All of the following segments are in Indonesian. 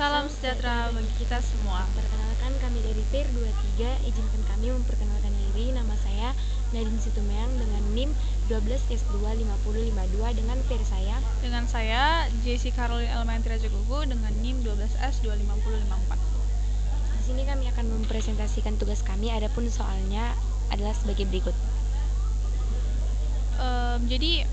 Salam sejahtera bagi kita semua. Perkenalkan kami dari PIR 23, izinkan kami memperkenalkan diri. Nama saya Nadine Situmeang dengan NIM 12S25052 dengan PIR saya. Dengan saya, JC Caroline Elmayanti Rajagogo dengan NIM 12S25054. Di sini kami akan mempresentasikan tugas kami, adapun soalnya adalah sebagai berikut. Jadi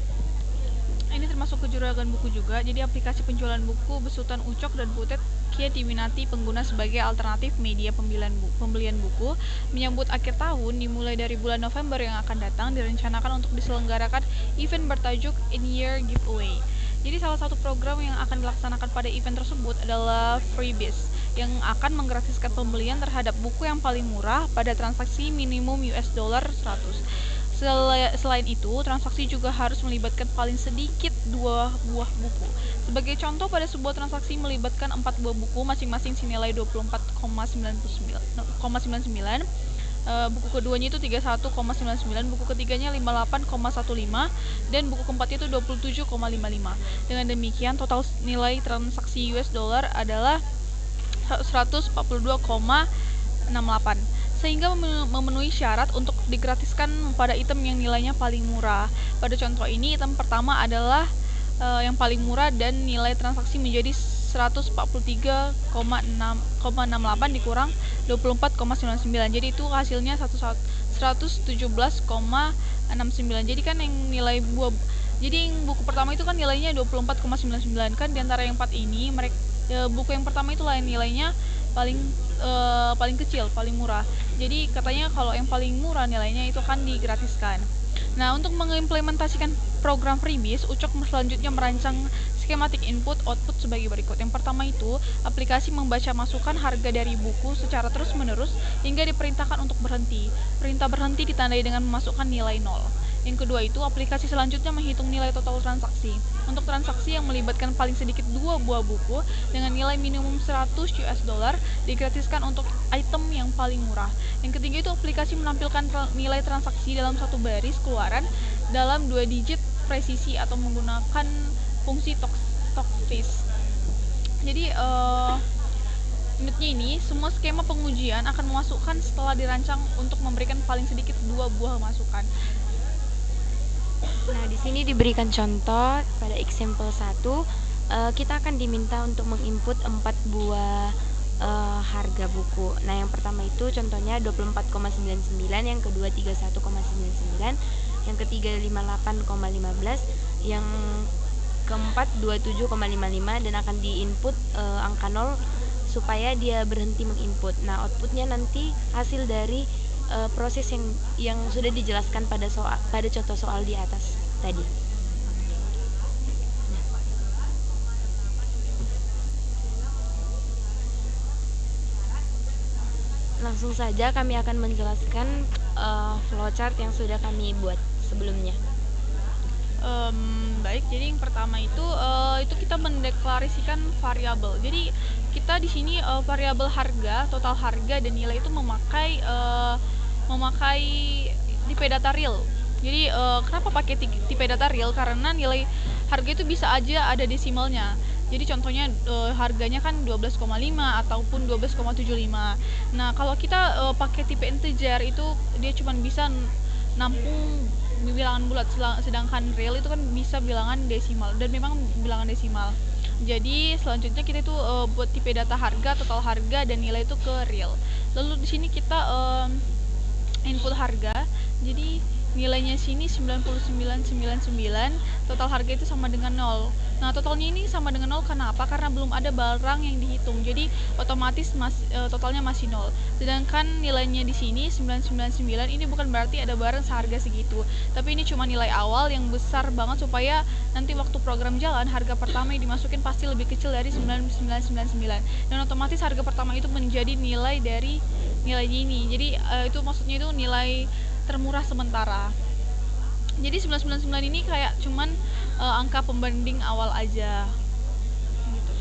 ini termasuk kejuragan buku juga. Jadi aplikasi penjualan buku besutan Ucok dan Putet kian diminati pengguna sebagai alternatif media pembelian buku. Menyambut akhir tahun dimulai dari bulan November yang akan datang, direncanakan untuk diselenggarakan event bertajuk In-Year Giveaway. Jadi salah satu program yang akan dilaksanakan pada event tersebut adalah Freebies yang akan menggratiskan pembelian terhadap buku yang paling murah pada transaksi minimum $100. Selain itu, transaksi juga harus melibatkan paling sedikit 2 buah buku. Sebagai contoh, pada sebuah transaksi melibatkan 4 buah buku, masing-masing senilai 24,99, buku keduanya itu 31,99, buku ketiganya 58,15, dan buku keempatnya itu 27,55. Dengan demikian, total nilai transaksi US dollar adalah 142,68. Sehingga memenuhi syarat untuk digratiskan pada item yang nilainya paling murah. Pada contoh ini, item pertama adalah yang paling murah dan nilai transaksi menjadi 143,68 dikurang 24,99. Jadi itu hasilnya 117,69. Jadi kan yang nilai buku pertama itu kan nilainya 24,99 kan, di antara yang 4 ini buku yang pertama itu nilainya paling kecil, paling murah. Jadi katanya kalau yang paling murah nilainya itu kan digratiskan. Nah, untuk mengimplementasikan program Freebies, Ucok selanjutnya merancang skematik input-output sebagai berikut. Yang pertama itu, aplikasi membaca masukan harga dari buku secara terus-menerus hingga diperintahkan untuk berhenti. Perintah berhenti ditandai dengan memasukkan nilai 0. Yang kedua itu, aplikasi selanjutnya menghitung nilai total transaksi. Untuk transaksi yang melibatkan paling sedikit 2 buah buku dengan nilai minimum $100 digratiskan untuk item yang paling murah. Yang ketiga itu, aplikasi menampilkan nilai transaksi dalam satu baris keluaran dalam 2 digit presisi atau menggunakan fungsi talkface. Jadi unitnya ini, semua skema pengujian akan memasukkan setelah dirancang untuk memberikan paling sedikit 2 buah masukan. Nah, di sini diberikan contoh pada example 1, kita akan diminta untuk menginput 4 buah harga buku. Nah, yang pertama itu contohnya 24,99, yang kedua 31,99, yang ketiga 58,15, yang keempat 27,55, dan akan diinput angka 0 supaya dia berhenti menginput. Nah, outputnya nanti hasil dari proses yang sudah dijelaskan pada contoh soal di atas tadi. Langsung saja kami akan menjelaskan flowchart yang sudah kami buat sebelumnya. Baik, jadi yang pertama itu kita mendeklarasikan variabel. Jadi kita di sini variabel harga, total harga dan nilai itu memakai tipe data real. Jadi kenapa pakai tipe data real? Karena nilai harga itu bisa aja ada desimalnya. Jadi contohnya harganya kan 12,5 ataupun 12,75. Nah, kalau kita pakai tipe integer itu dia cuma bisa nampung bilangan bulat, sedangkan real itu kan bisa bilangan desimal, dan memang bilangan desimal. Jadi selanjutnya kita itu buat tipe data harga, total harga dan nilai itu ke real. Lalu di sini kita input harga. Jadi nilainya sini 99,99, total harga itu sama dengan 0. Nah, totalnya ini sama dengan 0 kenapa? Karena belum ada barang yang dihitung. Jadi otomatis totalnya masih 0. Sedangkan nilainya di sini 999, ini bukan berarti ada barang seharga segitu. Tapi ini cuma nilai awal yang besar banget supaya nanti waktu program jalan harga pertama yang dimasukin pasti lebih kecil dari 9999. Dan otomatis harga pertama itu menjadi nilai dari nilainya ini. Jadi itu maksudnya itu nilai termurah sementara. Jadi 999 ini kayak cuman angka pembanding awal aja gitu.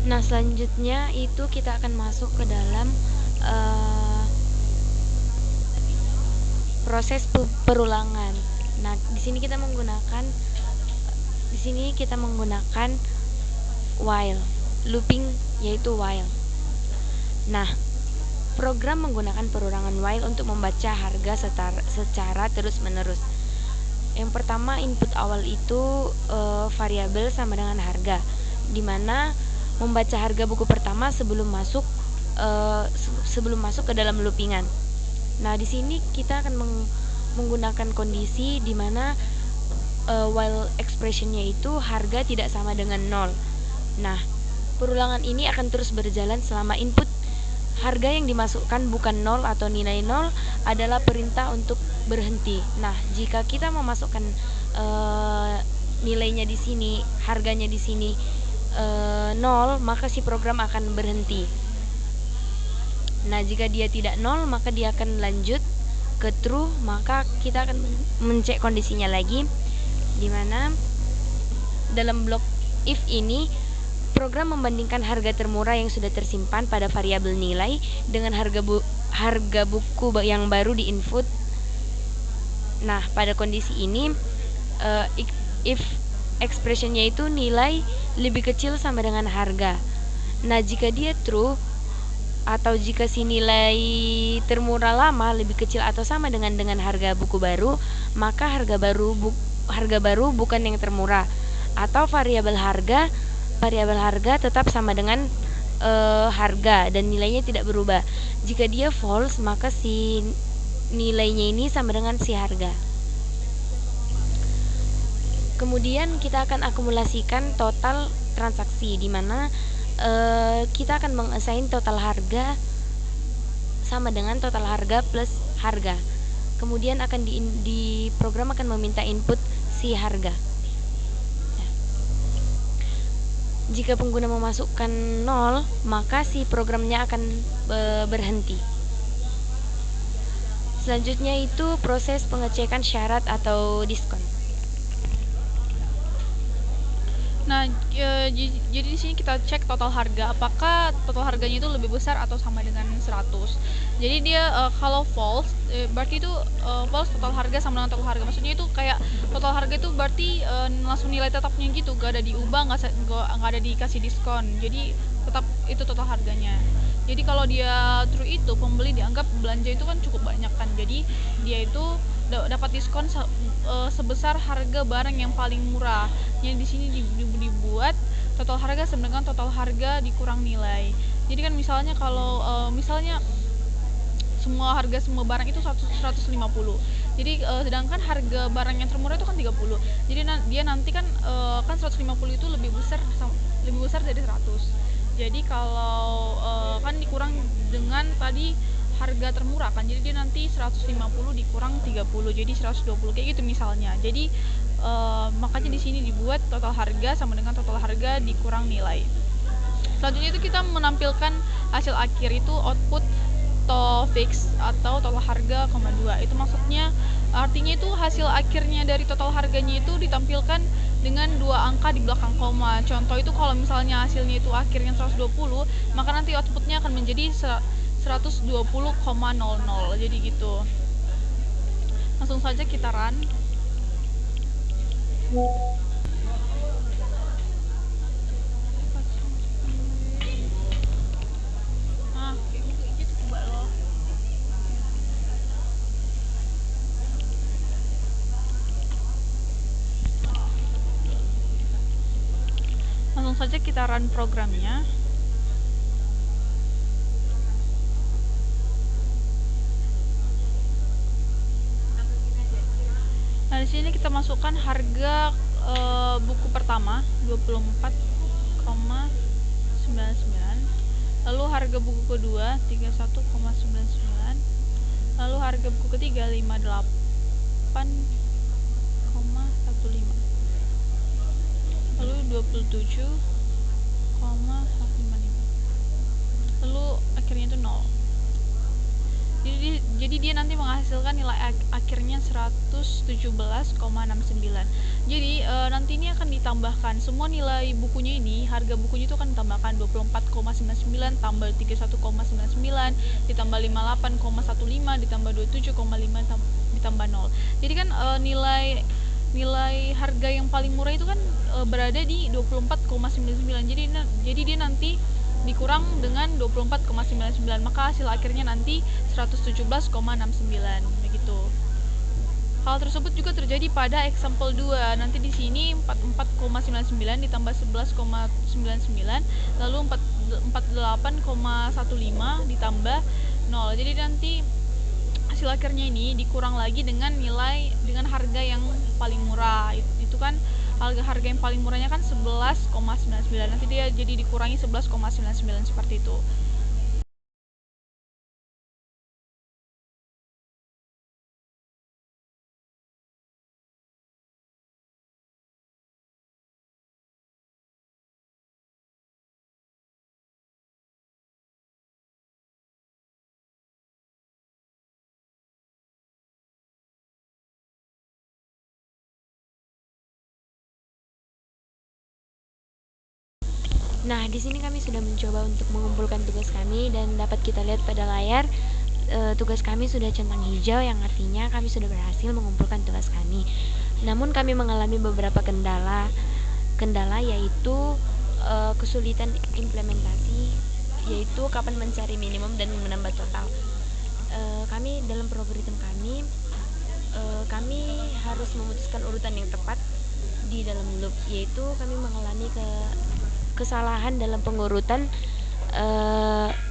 Nah, selanjutnya itu kita akan masuk ke dalam proses perulangan. Nah, di sini kita menggunakan while. looping yaitu while. Nah, program menggunakan perulangan while untuk membaca harga secara terus-menerus. Yang pertama, input awal itu variabel sama dengan harga, dimana membaca harga buku pertama sebelum masuk ke dalam loopingan. Nah, di sini kita akan menggunakan kondisi di mana while expressionnya itu harga tidak sama dengan 0. Nah, perulangan ini akan terus berjalan selama input harga yang dimasukkan bukan 0 atau nilai 0 adalah perintah untuk berhenti. Nah, jika kita memasukkan nilainya di sini, harganya di sini 0, maka si program akan berhenti. Nah, jika dia tidak 0, maka dia akan lanjut ke true, maka kita akan mencek kondisinya lagi, di mana dalam blok if ini program membandingkan harga termurah yang sudah tersimpan pada variabel nilai dengan harga buku yang baru diinput. Nah, pada kondisi ini if expressionnya itu nilai lebih kecil sama dengan harga. Nah, jika dia true atau jika si nilai termurah lama lebih kecil atau sama dengan harga buku baru, maka harga baru bukan yang termurah, atau variabel harga tetap sama dengan harga dan nilainya tidak berubah. Jika dia false, maka si nilainya ini sama dengan si harga. Kemudian kita akan akumulasikan total transaksi, di mana kita akan mengassign total harga sama dengan total harga plus harga. Kemudian akan di program akan meminta input si harga. Jika pengguna memasukkan 0, maka si programnya akan berhenti. Selanjutnya itu proses pengecekan syarat atau diskon. Nah, jadi di sini kita cek total harga, apakah total harganya itu lebih besar atau sama dengan 100. Jadi dia kalau false, berarti itu false total harga sama dengan total harga. Maksudnya itu kayak total harga itu berarti langsung nilai tetapnya gitu, gak ada diubah, nggak ada dikasih diskon. Jadi tetap itu total harganya. Jadi kalau dia true itu pembeli dianggap belanja itu kan cukup banyak kan. Jadi dia itu dapat diskon sebesar harga barang yang paling murah. Yang di sini dibuat total harga sama dengan total harga dikurang nilai. Jadi kan misalnya kalau misalnya semua barang itu 150. Jadi sedangkan harga barang yang termurah itu kan 30. Jadi dia nanti kan 150 itu lebih besar dari 100. Jadi kalau kan dikurang dengan tadi harga termurah kan, jadi dia nanti 150 dikurang 30 jadi 120 kayak gitu misalnya. Jadi makanya di sini dibuat total harga sama dengan total harga dikurang nilai. Selanjutnya itu kita menampilkan hasil akhir, itu output to fix atau total harga, 2. Itu maksudnya artinya itu hasil akhirnya dari total harganya itu ditampilkan dengan 2 angka di belakang koma. Contoh itu kalau misalnya hasilnya itu akhirnya 120, maka nanti outputnya akan menjadi 120,00. Jadi gitu. Langsung saja kita run. Langsung saja kita run programnya. Nah, di sini kita masukkan harga buku pertama 24,99, lalu harga buku kedua 31,99, lalu harga buku ketiga 58,15, lalu 27,155, lalu akhirnya itu 0. Jadi dia nanti menghasilkan nilai akhirnya 117,69. Jadi nanti ini akan ditambahkan semua nilai bukunya ini, harga bukunya itu akan ditambahkan 24,99 tambah 31,99 ditambah 58,15 ditambah 27,5 ditambah 0. Jadi kan nilai nilai harga yang paling murah itu kan berada di 24,99. Jadi dia nanti dikurang dengan 24,99, maka hasil akhirnya nanti 117,69 begitu. Hal tersebut juga terjadi pada example 2. Nanti di sini 44,99 ditambah 11,99, lalu 48,15 ditambah 0. Jadi nanti hasil akhirnya ini dikurang lagi dengan harga yang paling murah. Itu kan harga yang paling murahnya kan 11,99. Nanti dia jadi dikurangi 11,99 seperti itu. Nah, di sini kami sudah mencoba untuk mengumpulkan tugas kami dan dapat kita lihat pada layar tugas kami sudah centang hijau, yang artinya kami sudah berhasil mengumpulkan tugas kami. Namun kami mengalami beberapa kendala yaitu kesulitan implementasi, yaitu kapan mencari minimum dan menambah total. Kami dalam program kami harus memutuskan urutan yang tepat di dalam loop, yaitu kami mengalami kesalahan dalam pengurutan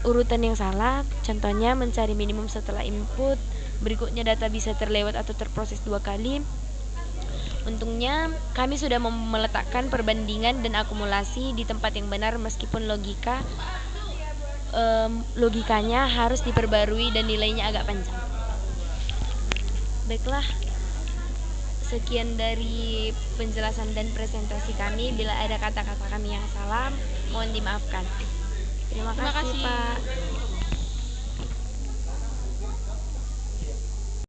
urutan yang salah. Contohnya mencari minimum setelah input, berikutnya data bisa terlewat atau terproses 2 kali. Untungnya kami sudah meletakkan perbandingan dan akumulasi di tempat yang benar, meskipun logikanya harus diperbarui dan nilainya agak panjang. Baiklah, sekian dari penjelasan dan presentasi kami. Bila ada kata-kata kami yang salah, mohon dimaafkan. Terima kasih, Pak.